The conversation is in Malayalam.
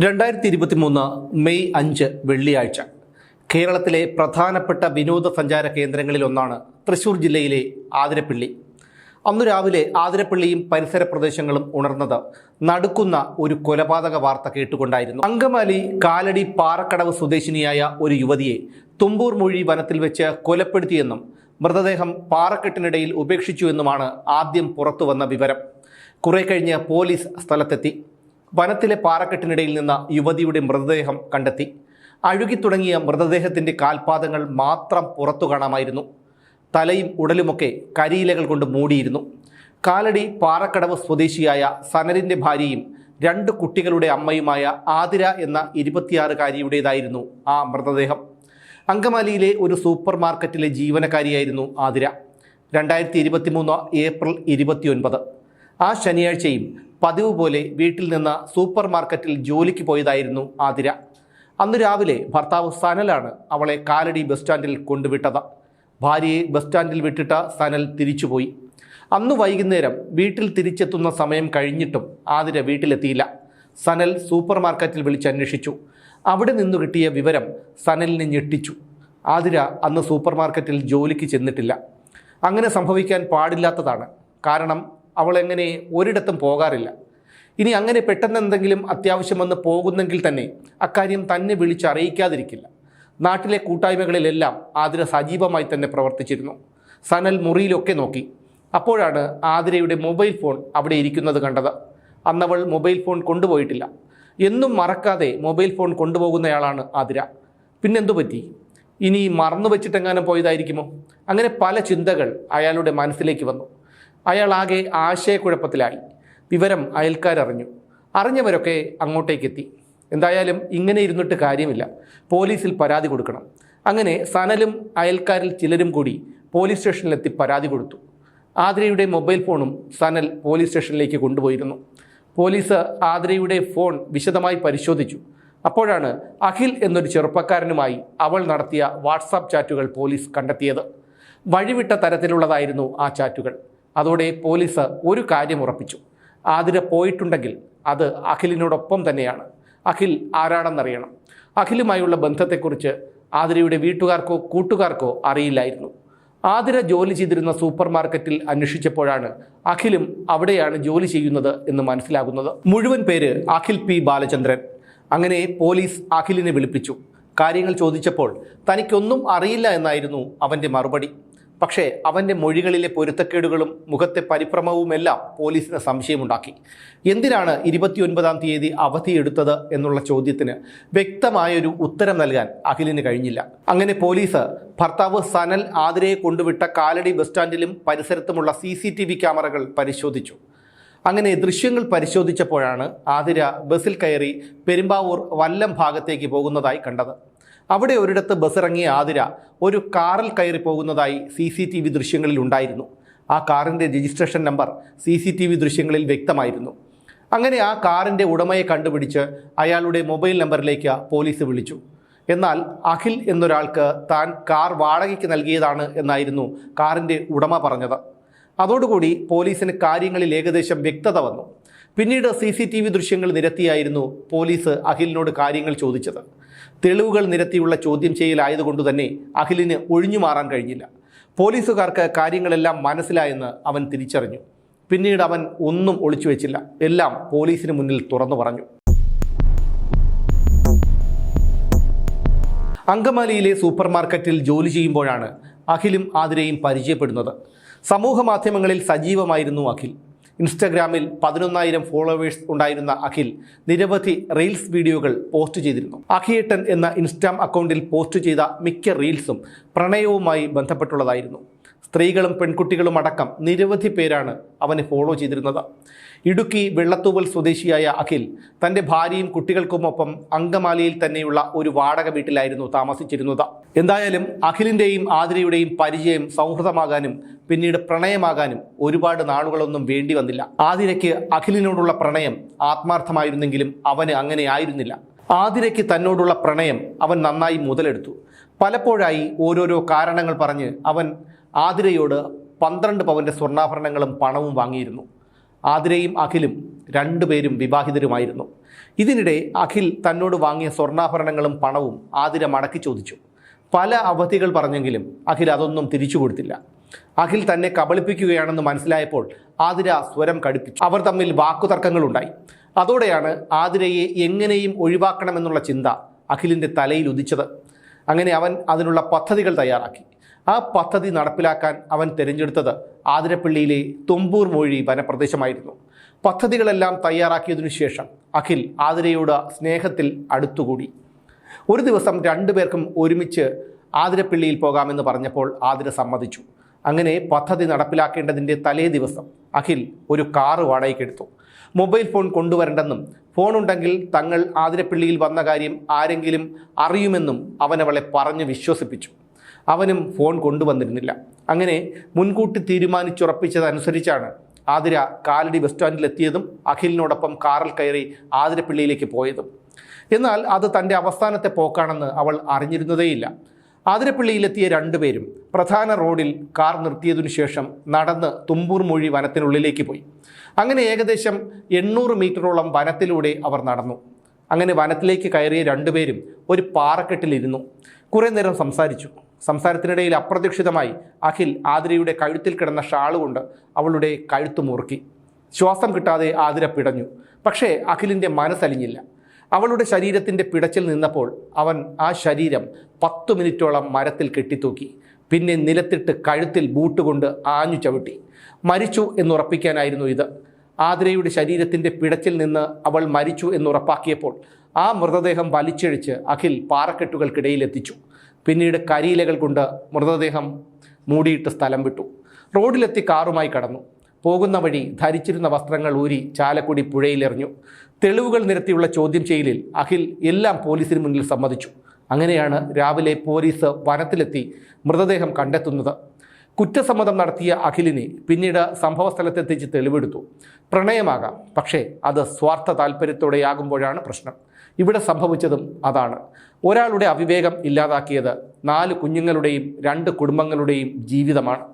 2023 മെയ് 5 വെള്ളിയാഴ്ച കേരളത്തിലെ പ്രധാനപ്പെട്ട വിനോദസഞ്ചാര കേന്ദ്രങ്ങളിലൊന്നാണ് തൃശ്ശൂർ ജില്ലയിലെ ആതിരപ്പള്ളി. അന്നു രാവിലെ ആതിരപ്പള്ളിയും പരിസര പ്രദേശങ്ങളും ഉണർന്നത് നടുക്കുന്ന ഒരു കൊലപാതക വാർത്ത കേട്ടുകൊണ്ടായിരുന്നു. അങ്കമാലി കാലടി പാറക്കടവ് സ്വദേശിനിയായ ഒരു യുവതിയെ തുമ്പൂർ മൊഴി വനത്തിൽ വെച്ച് കൊലപ്പെടുത്തിയെന്നും മൃതദേഹം പാറക്കെട്ടിനിടയിൽ ഉപേക്ഷിച്ചുവെന്നുമാണ് ആദ്യം പുറത്തുവന്ന വിവരം. കുറെ കഴിഞ്ഞ് പോലീസ് സ്ഥലത്തെത്തി. വനത്തിലെ പാറക്കെട്ടിനിടയിൽ നിന്ന് യുവതിയുടെ മൃതദേഹം കണ്ടെത്തി. അഴുകിത്തുടങ്ങിയ മൃതദേഹത്തിൻ്റെ കാൽപാദങ്ങൾ മാത്രം പുറത്തു കാണാമായിരുന്നു. തലയും ഉടലുമൊക്കെ കരിയിലകൾ കൊണ്ട് മൂടിയിരുന്നു. കാലടി പാറക്കടവ് സ്വദേശിയായ സനലിൻ്റെ ഭാര്യയും 2 കുട്ടികളുടെ അമ്മയുമായ ആതിര എന്ന 26-കാരിയുടേതായിരുന്നു ആ മൃതദേഹം. അങ്കമാലിയിലെ ഒരു സൂപ്പർ മാർക്കറ്റിലെ ജീവനക്കാരിയായിരുന്നു ആതിര. 2023 ഏപ്രിൽ 29 ആ ശനിയാഴ്ചയും പതിവ് പോലെ വീട്ടിൽ നിന്ന് സൂപ്പർ മാർക്കറ്റിൽ ജോലിക്ക് പോയതായിരുന്നു ആതിര. അന്ന് രാവിലെ ഭർത്താവ് സനലാണ് അവളെ കാലടി ബസ് സ്റ്റാൻഡിൽ കൊണ്ടുവിട്ടത്. ഭാര്യയെ ബസ് സ്റ്റാൻഡിൽ വിട്ടിട്ട് സനൽ തിരിച്ചുപോയി. അന്ന് വൈകുന്നേരം വീട്ടിൽ തിരിച്ചെത്തുന്ന സമയം കഴിഞ്ഞിട്ടും ആതിര വീട്ടിലെത്തിയില്ല. സനൽ സൂപ്പർ മാർക്കറ്റിൽ വിളിച്ചന്വേഷിച്ചു. അവിടെ നിന്നു കിട്ടിയ വിവരം സനലിനെ ഞെട്ടിച്ചു. ആതിര അന്ന് സൂപ്പർ മാർക്കറ്റിൽ ജോലിക്ക് ചെന്നിട്ടില്ല. അങ്ങനെ സംഭവിക്കാൻ പാടില്ലാത്തതാണ്. കാരണം അവൾ എങ്ങനെ ഒരിടത്തും പോകാറില്ല. ഇനി അങ്ങനെ പെട്ടെന്ന് എന്തെങ്കിലും അത്യാവശ്യം വന്ന് പോകുന്നെങ്കിൽ തന്നെ അക്കാര്യം തന്നെ വിളിച്ചറിയിക്കാതിരിക്കില്ല. നാട്ടിലെ കൂട്ടായ്മകളിലെല്ലാം ആതിര സജീവമായി തന്നെ പ്രവർത്തിച്ചിരുന്നു. സനൽ മുറിയിലൊക്കെ നോക്കി. അപ്പോഴാണ് ആതിരയുടെ മൊബൈൽ ഫോൺ അവിടെ ഇരിക്കുന്നത് കണ്ടത്. അന്നവൾ മൊബൈൽ ഫോൺ കൊണ്ടുപോയിട്ടില്ല. എന്നും മറക്കാതെ മൊബൈൽ ഫോൺ കൊണ്ടുപോകുന്നയാളാണ് ആതിര. പിന്നെന്തു പറ്റി? ഇനി മറന്നു വെച്ചിട്ടെങ്ങാനും പോയതായിരിക്കുമോ? അങ്ങനെ പല ചിന്തകൾ അയാളുടെ മനസ്സിലേക്ക് വന്നു. അയാളാകെ ആശയക്കുഴപ്പത്തിലായി. വിവരം അയൽക്കാരറിഞ്ഞു. അറിഞ്ഞവരൊക്കെ അങ്ങോട്ടേക്കെത്തി. എന്തായാലും ഇങ്ങനെ ഇരുന്നിട്ട് കാര്യമില്ല, പോലീസിൽ പരാതി കൊടുക്കണം. അങ്ങനെ സനലും അയൽക്കാരിൽ ചിലരും കൂടി പോലീസ് സ്റ്റേഷനിലെത്തി പരാതി കൊടുത്തു. ആതിരയുടെ മൊബൈൽ ഫോണും സനൽ പോലീസ് സ്റ്റേഷനിലേക്ക് കൊണ്ടുപോയിരുന്നു. പോലീസ് ആതിരയുടെ ഫോൺ വിശദമായി പരിശോധിച്ചു. അപ്പോഴാണ് അഖിൽ എന്നൊരു ചെറുപ്പക്കാരനുമായി അവൾ നടത്തിയ വാട്സാപ്പ് ചാറ്റുകൾ പോലീസ് കണ്ടെത്തിയത്. വഴിവിട്ട തരത്തിലുള്ളതായിരുന്നു ആ ചാറ്റുകൾ. അതോടെ പോലീസ് ഒരു കാര്യം ഉറപ്പിച്ചു. ആതിര പോയിട്ടുണ്ടെങ്കിൽ അത് അഖിലിനോടൊപ്പം തന്നെയാണ്. അഖിൽ ആരാണെന്നറിയണം. അഖിലുമായുള്ള ബന്ധത്തെക്കുറിച്ച് ആതിരയുടെ വീട്ടുകാർക്കോ കൂട്ടുകാർക്കോ അറിയില്ലായിരുന്നു. ആതിര ജോലി ചെയ്തിരുന്ന സൂപ്പർ മാർക്കറ്റിൽ അന്വേഷിച്ചപ്പോഴാണ് അഖിലും അവിടെയാണ് ജോലി ചെയ്യുന്നത് എന്ന് മനസ്സിലാകുന്നത്. മുഴുവൻ പേര് അഖിൽ പി ബാലചന്ദ്രൻ. അങ്ങനെ പോലീസ് അഖിലിനെ വിളിപ്പിച്ചു. കാര്യങ്ങൾ ചോദിച്ചപ്പോൾ തനിക്കൊന്നും അറിയില്ല എന്നായിരുന്നു അവൻ്റെ മറുപടി. പക്ഷേ അവൻ്റെ മൊഴികളിലെ പൊരുത്തക്കേടുകളും മുഖത്തെ പരിഭ്രമവുമെല്ലാം പോലീസിന് സംശയമുണ്ടാക്കി. എന്തിനാണ് 29-ാം തീയതി അവധിയെടുത്തത് എന്നുള്ള ചോദ്യത്തിന് വ്യക്തമായൊരു ഉത്തരം നൽകാൻ അഖിലിന് കഴിഞ്ഞില്ല. അങ്ങനെ പോലീസ് ഭർത്താവ് സനൽ ആതിരയെ കൊണ്ടുവിട്ട കാലടി ബസ് സ്റ്റാൻഡിലും പരിസരത്തുമുള്ള CCTV ക്യാമറകൾ പരിശോധിച്ചു. അങ്ങനെ ദൃശ്യങ്ങൾ പരിശോധിച്ചപ്പോഴാണ് ആതിര ബസ്സിൽ കയറി പെരുമ്പാവൂർ വല്ലം ഭാഗത്തേക്ക് പോകുന്നതായി കണ്ടത്. അവിടെ ഒരിടത്ത് ബസ്സിറങ്ങിയ ആതിര ഒരു കാറിൽ കയറി പോകുന്നതായി CCTV ദൃശ്യങ്ങളിൽ ഉണ്ടായിരുന്നു. ആ കാറിൻ്റെ രജിസ്ട്രേഷൻ നമ്പർ CCTV ദൃശ്യങ്ങളിൽ വ്യക്തമായിരുന്നു. അങ്ങനെ ആ കാറിൻ്റെ ഉടമയെ കണ്ടുപിടിച്ച് അയാളുടെ മൊബൈൽ നമ്പറിലേക്ക് പോലീസ് വിളിച്ചു. എന്നാൽ അഖിൽ എന്നൊരാൾക്ക് താൻ കാർ വാടകയ്ക്ക് നൽകിയതാണ് എന്നായിരുന്നു കാറിൻ്റെ ഉടമ പറഞ്ഞത്. അതോടുകൂടി പോലീസിന് കാര്യങ്ങളിൽ ഏകദേശം വ്യക്തത വന്നു. പിന്നീട് CCTV ദൃശ്യങ്ങൾ നിരത്തിയായിരുന്നു പോലീസ് അഖിലിനോട് കാര്യങ്ങൾ ചോദിച്ചത്. തെളിവുകൾ നിരത്തിയുള്ള ചോദ്യം ചെയ്യലായതുകൊണ്ട് തന്നെ അഖിലിന് ഒഴിഞ്ഞു മാറാൻ കഴിഞ്ഞില്ല. പോലീസുകാർക്ക് കാര്യങ്ങളെല്ലാം മനസ്സിലായെന്ന് അവൻ തിരിച്ചറിഞ്ഞു. പിന്നീട് അവൻ ഒന്നും ഒളിച്ചു വെച്ചില്ല. എല്ലാം പോലീസിന് മുന്നിൽ തുറന്നു പറഞ്ഞു. അങ്കമാലിയിലെ സൂപ്പർ മാർക്കറ്റിൽ ജോലി ചെയ്യുമ്പോഴാണ് അഖിലും ആതിരയും പരിചയപ്പെടുന്നത്. സമൂഹ മാധ്യമങ്ങളിൽ സജീവമായിരുന്നു അഖിൽ. ഇൻസ്റ്റഗ്രാമിൽ 11,000 ഫോളോവേഴ്സ് ഉണ്ടായിരുന്ന അഖിൽ നിരവധി റീൽസ് വീഡിയോകൾ പോസ്റ്റ് ചെയ്തിരുന്നു. അഖിയേട്ടൻ എന്ന ഇൻസ്റ്റാം അക്കൗണ്ടിൽ പോസ്റ്റ് ചെയ്ത മിക്ക റീൽസും പ്രണയവുമായി ബന്ധപ്പെട്ടുള്ളതായിരുന്നു. സ്ത്രീകളും പെൺകുട്ടികളും അടക്കം നിരവധി പേരാണ് അവനെ ഫോളോ ചെയ്തിരുന്നത്. ഇടുക്കി വെള്ളത്തൂവൽ സ്വദേശിയായ അഖിൽ തൻ്റെ ഭാര്യയും കുട്ടികൾക്കുമൊപ്പം അങ്കമാലിയിൽ തന്നെയുള്ള ഒരു വാടക വീട്ടിലായിരുന്നു താമസിച്ചിരുന്നത്. എന്തായാലും അഖിലിൻ്റെയും ആതിരയുടെയും പരിചയം സൗഹൃദമാകാനും പിന്നീട് പ്രണയമാകാനും ഒരുപാട് നാളുകളൊന്നും വേണ്ടി വന്നില്ല. ആതിരയ്ക്ക് അഖിലിനോടുള്ള പ്രണയം ആത്മാർത്ഥമായിരുന്നെങ്കിലും അവന് അങ്ങനെ ആയിരുന്നില്ല. ആതിരയ്ക്ക് തന്നോടുള്ള പ്രണയം അവൻ നന്നായി മുതലെടുത്തു. പലപ്പോഴായി ഓരോരോ കാരണങ്ങൾ പറഞ്ഞ് അവൻ ആതിരയോട് 12 പവൻ്റെ സ്വർണ്ണാഭരണങ്ങളും പണവും വാങ്ങിയിരുന്നു. ആതിരയും അഖിലും 2 പേരും വിവാഹിതരുമായിരുന്നു. ഇതിനിടെ അഖിൽ തന്നോട് വാങ്ങിയ സ്വർണ്ണാഭരണങ്ങളും പണവും ആതിര മടക്കി ചോദിച്ചു. പല അവധികൾ പറഞ്ഞെങ്കിലും അഖിൽ അതൊന്നും തിരിച്ചു കൊടുത്തില്ല. അഖിൽ തന്നെ കബളിപ്പിക്കുകയാണെന്ന് മനസ്സിലായപ്പോൾ ആതിര സ്വരം കടുപ്പിച്ചു. അവർ തമ്മിൽ വാക്കുതർക്കങ്ങളുണ്ടായി. അതോടെയാണ് ആതിരയെ എങ്ങനെയും ഒഴിവാക്കണമെന്നുള്ള ചിന്ത അഖിലിൻ്റെ തലയിൽ ഉദിച്ചത്. അങ്ങനെ അവൻ അതിനുള്ള പദ്ധതികൾ തയ്യാറാക്കി. ആ പദ്ധതി നടപ്പിലാക്കാൻ അവൻ തിരഞ്ഞെടുത്തത് ആതിരപ്പള്ളിയിലെ തുമ്പൂർ മൊഴി വനപ്രദേശമായിരുന്നു. പദ്ധതികളെല്ലാം തയ്യാറാക്കിയതിനു ശേഷം അഖിൽ ആതിരയോട് സ്നേഹത്തിൽ അടുത്തുകൂടി. ഒരു ദിവസം രണ്ടുപേർക്കും ഒരുമിച്ച് ആതിരപ്പള്ളിയിൽ പോകാമെന്ന് പറഞ്ഞപ്പോൾ ആതിര സമ്മതിച്ചു. അങ്ങനെ പദ്ധതി നടപ്പിലാക്കേണ്ടതിൻ്റെ തലേ ദിവസം അഖിൽ ഒരു കാറ് വാടകയ്ക്കെടുത്തു. മൊബൈൽ ഫോൺ കൊണ്ടുവരണ്ടെന്നും ഫോണുണ്ടെങ്കിൽ തങ്ങൾ ആതിരപ്പള്ളിയിൽ വന്ന കാര്യം ആരെങ്കിലും അറിയുമെന്നും അവനവളെ പറഞ്ഞ് വിശ്വസിപ്പിച്ചു. അവനും ഫോൺ കൊണ്ടുവന്നിരുന്നില്ല. അങ്ങനെ മുൻകൂട്ടി തീരുമാനിച്ചുറപ്പിച്ചതനുസരിച്ചാണ് ആതിര കാലടി ബസ് സ്റ്റാൻഡിലെത്തിയതും അഖിലിനോടൊപ്പം കാറിൽ കയറി ആതിരപ്പള്ളിയിലേക്ക് പോയതും. എന്നാൽ അത് തൻ്റെ അവസാനത്തെ പോക്കാണെന്ന് അവൾ അറിഞ്ഞിരുന്നതേയില്ല. ആതിരപ്പള്ളിയിലെത്തിയ രണ്ടുപേരും പ്രധാന റോഡിൽ കാർ നിർത്തിയതിനു ശേഷം നടന്ന് തുമ്പൂർ മൊഴി വനത്തിനുള്ളിലേക്ക് പോയി. അങ്ങനെ ഏകദേശം 800 മീറ്ററോളം വനത്തിലൂടെ അവർ നടന്നു. അങ്ങനെ വനത്തിലേക്ക് കയറിയ രണ്ടുപേരും ഒരു പാറക്കെട്ടിലിരുന്നു. കുറേ നേരം സംസാരിച്ചു. സംസാരത്തിനിടയിൽ അപ്രതീക്ഷിതമായി അഖിൽ ആതിരയുടെ കഴുത്തിൽ കിടന്ന ഷാളുകൊണ്ട് അവളുടെ കഴുത്ത് മുറുക്കി. ശ്വാസം കിട്ടാതെ ആതിര പിടഞ്ഞു. പക്ഷേ അഖിലിൻ്റെ മനസ്സലിഞ്ഞില്ല. അവളുടെ ശരീരത്തിൻ്റെ പിടച്ചിൽ നിന്നപ്പോൾ അവൻ ആ ശരീരം 10 മിനിറ്റോളം മരത്തിൽ കെട്ടിത്തൂക്കി. പിന്നെ നിലത്തിട്ട് കഴുത്തിൽ ബൂട്ട് കൊണ്ട് ആഞ്ഞു ചവിട്ടി. മരിച്ചു എന്നുറപ്പിക്കാനായിരുന്നു ഇത്. ആതിരയുടെ ശരീരത്തിൻ്റെ പിടച്ചിൽ നിന്ന് അവൾ മരിച്ചു എന്നുറപ്പാക്കിയപ്പോൾ ആ മൃതദേഹം വലിച്ചിഴച്ച് അഖിൽ പാറക്കെട്ടുകൾക്കിടയിലെത്തിച്ചു. പിന്നീട് കരിയിലകൾ കൊണ്ട് മൃതദേഹം മൂടിയിട്ട് സ്ഥലം വിട്ടു. റോഡിലെത്തി കാറുമായി കടന്നു. പോകുന്ന വഴി ധരിച്ചിരുന്ന വസ്ത്രങ്ങൾ ഊരി ചാലക്കുടി പുഴയിലെറിഞ്ഞു. തെളിവുകൾ നിരത്തിയുള്ള ചോദ്യം ചെയ്യലിൽ അഖിൽ എല്ലാം പോലീസിന് മുന്നിൽ സമ്മതിച്ചു. അങ്ങനെയാണ് രാവിലെ പോലീസ് വനത്തിലെത്തി മൃതദേഹം കണ്ടെത്തുന്നത്. കുറ്റസമ്മതം നടത്തിയ അഖിലിനെ പിന്നീട് സംഭവസ്ഥലത്തെത്തിച്ച് തെളിവെടുത്തു. പ്രണയമാകാം, പക്ഷേ അത് സ്വാർത്ഥ താല്പര്യത്തോടെയാകുമ്പോഴാണ് പ്രശ്നം. ഇവിടെ സംഭവിച്ചതും അതാണ്. ഒരാളുടെ അവിവേകം ഇല്ലാതാക്കിയത് 4 കുഞ്ഞുങ്ങളുടെയും 2 കുടുംബങ്ങളുടെയും ജീവിതമാണ്.